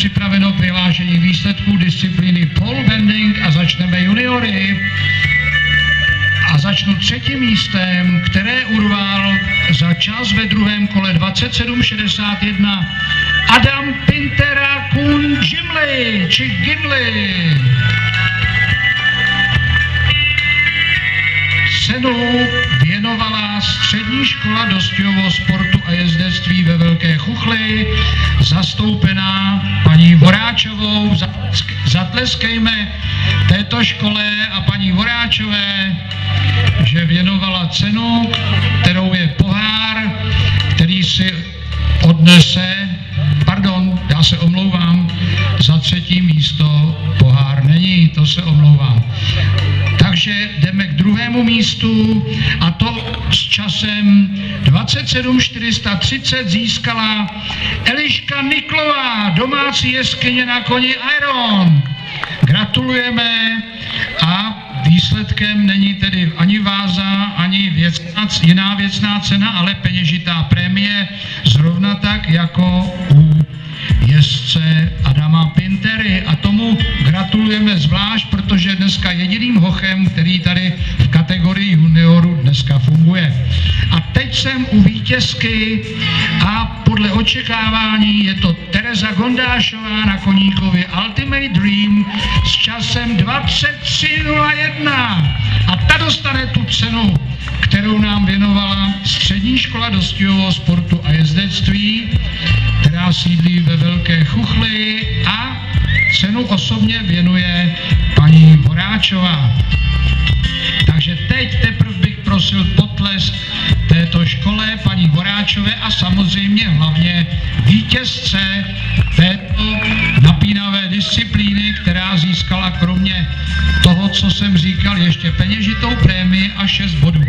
připraveno k vyhlášení výsledků disciplíny pole bending a začneme juniory. A začnu třetím místem, které urval za čas ve druhém kole 27:61 Adam Pintera Kun Gimli, či Gimli. Cenu věnovala Střední škola dostihového sportu a jezdectví ve Velké Chuchli, zastoupená paní Voráčovou. Zatleskejme této škole a paní Voráčové, že věnovala cenu, kterou je pohár, který si odnese, já se omlouvám, za třetí místo pohár není, to se omlouvám. Takže jdeme k druhému místu a to s časem 27:430 získala Eliška Niklová, domácí jeskyně na koni Iron. Gratulujeme a výsledkem není tedy ani váza, ani jiná věcná cena, ale peněžitá prémie, zrovna tak jako u jezdce Adama Pintery. A tomu gratulujeme zvlášť, protože dneska jediným hochem, který tady v kategorii juniorů dneska funguje. A teď jsem u vítězky a podle očekávání je to Tereza Gondášová na koníkovi Ultimate Dream s časem 23:01 a ta dostane tu cenu, kterou nám věnovala Střední škola dostihového sportu a jezdectví, která sídlí ve Velké Chuchli a cenu osobně věnuje paní Voráčová. Takže teď teprve bych prosil potlesk této škole, paní Voráčové a samozřejmě hlavně vítězce této napínavé disciplíny, která získala kromě toho, co jsem říkal, ještě peněžitou prémii a 6 bodů.